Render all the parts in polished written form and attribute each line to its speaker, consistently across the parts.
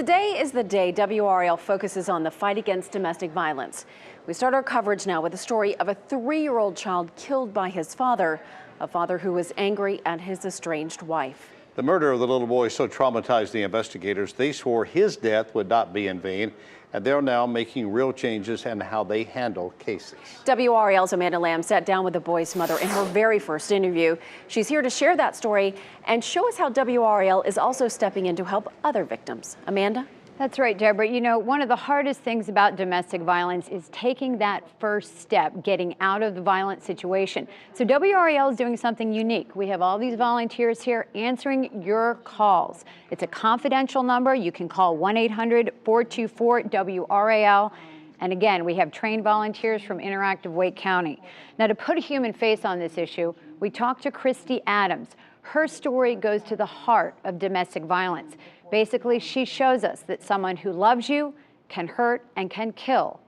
Speaker 1: Today is the day WRAL focuses on the fight against domestic violence. We start our coverage now with a story of a 3-year-old child killed by his father, a father who was angry at his estranged wife.
Speaker 2: The murder of the little boy so traumatized the investigators, they swore his death would not be in vain, and they're now making real changes in how they handle cases.
Speaker 1: WRAL's Amanda Lamb sat down with the boy's mother in her very first interview. She's here to share that story and show us how WRAL is also stepping in to help other victims. Amanda?
Speaker 3: That's right, Deborah. You know, one of the hardest things about domestic violence is taking that first step, getting out of the violent situation. So WRAL is doing something unique. We have all these volunteers here answering your calls. It's a confidential number. You can call 1-800-424-WRAL. And again, we have trained volunteers from Interactive Wake County. Now, to put a human face on this issue, we talked to Christy Adams. Her story goes to the heart of domestic violence. Basically, she shows us that someone who loves you can hurt and can kill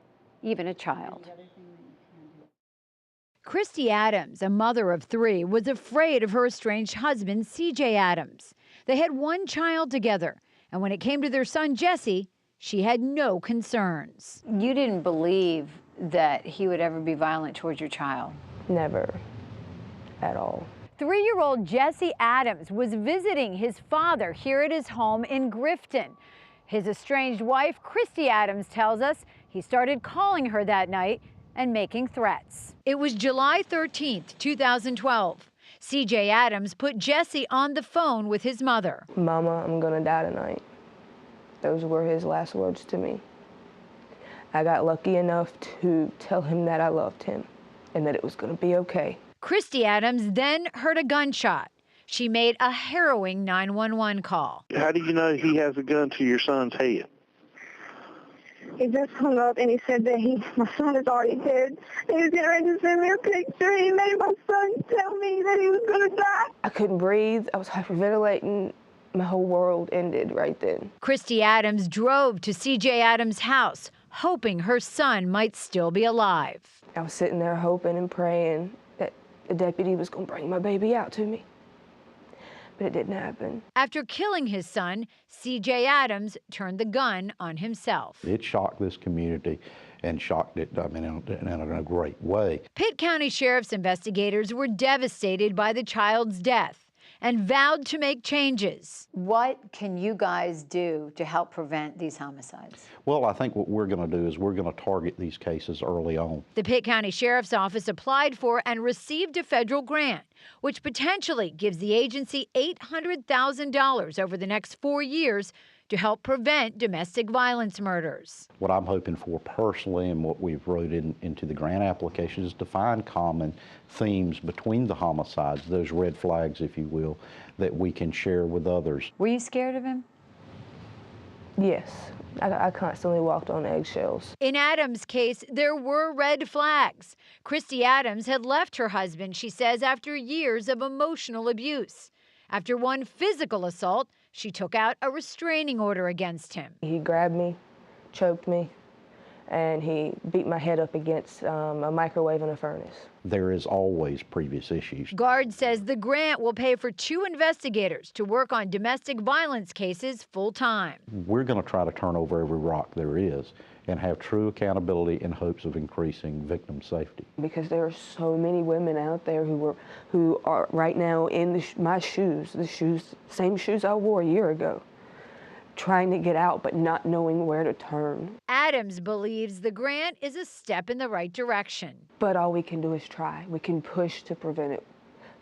Speaker 3: even a child. Christy Adams, a mother of 3, was afraid of her estranged husband, CJ Adams. They had one child together, and when it came to their son, Jesse, she had no concerns. You didn't believe that he would ever be violent towards your child?
Speaker 4: Never, at all.
Speaker 3: 3-year-old Jesse Adams was visiting his father here at his home in Grifton. His estranged wife, Christy Adams, tells us he started calling her that night and making threats. It was July 13th, 2012. CJ Adams put Jesse on the phone with his mother.
Speaker 4: "Mama, I'm gonna die tonight." Those were his last words to me. I got lucky enough to tell him that I loved him and that it was gonna be okay.
Speaker 3: Christy Adams then heard a gunshot. She made a harrowing 911 call.
Speaker 5: How do you know he has a gun to your son's head?
Speaker 6: He just hung up and he said that my son is already dead. He was getting ready to send me a picture. He made my son tell me that he was going to die.
Speaker 4: I couldn't breathe. I was hyperventilating. My whole world ended right then.
Speaker 3: Christy Adams drove to CJ Adams' house, hoping her son might still be alive.
Speaker 4: I was sitting there hoping and praying that the deputy was going to bring my baby out to me. But it didn't happen.
Speaker 3: After killing his son, CJ Adams turned the gun on himself.
Speaker 7: It shocked this community and shocked it, I mean, in a great way.
Speaker 3: Pitt County Sheriff's investigators were devastated by the child's death and vowed to make changes. What can you guys do to help prevent these homicides?
Speaker 7: Well, I think what we're going to do is we're going to target these cases early on.
Speaker 3: The Pitt County Sheriff's Office applied for and received a federal grant, which potentially gives the agency $800,000 over the next 4 years to help prevent domestic violence murders.
Speaker 7: What I'm hoping for personally and what we've wrote into the grant application is to find common themes between the homicides, those red flags, if you will, that we can share with others.
Speaker 3: Were you scared of him?
Speaker 4: Yes, I constantly walked on eggshells.
Speaker 3: In Adams' case, there were red flags. Christy Adams had left her husband, she says, after years of emotional abuse. After one physical assault, she took out a restraining order against him.
Speaker 4: He grabbed me, choked me, and he beat my head up against a microwave and a furnace.
Speaker 7: There is always previous issues.
Speaker 3: Guard says the grant will pay for 2 investigators to work on domestic violence cases full-time.
Speaker 7: We're going to try to turn over every rock there is and have true accountability in hopes of increasing victim safety.
Speaker 4: Because there are so many women out there who are right now in my shoes, same shoes I wore a year ago, trying to get out but not knowing where to turn.
Speaker 3: Adams believes the grant is a step in the right direction.
Speaker 4: But all we can do is try. We can push to prevent it,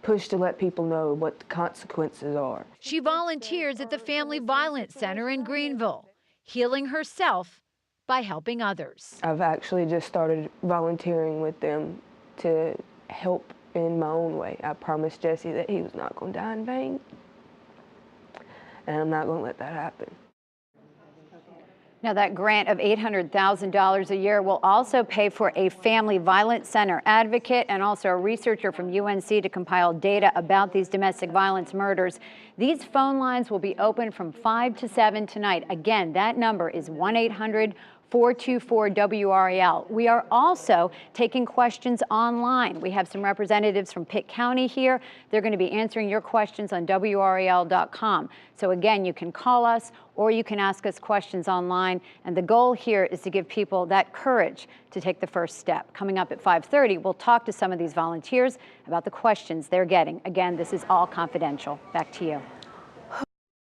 Speaker 4: push to let people know what the consequences are.
Speaker 3: She volunteers at the Family Violence Center in Greenville, healing herself by helping others.
Speaker 4: I've actually just started volunteering with them to help in my own way. I promised Jesse that he was not going to die in vain, and I'm not going to let that happen.
Speaker 3: Now, that grant of $800,000 a year will also pay for a family violence center advocate and also a researcher from UNC to compile data about these domestic violence murders. These phone lines will be open from 5 to 7 tonight. Again, that number is 1-800 424-WRAL. We are also taking questions online. We have some representatives from Pitt County here. They're going to be answering your questions on WRAL.com. So again, you can call us or you can ask us questions online. And the goal here is to give people that courage to take the first step. Coming up at 5:30, we'll talk to some of these volunteers about the questions they're getting. Again, this is all confidential. Back to you.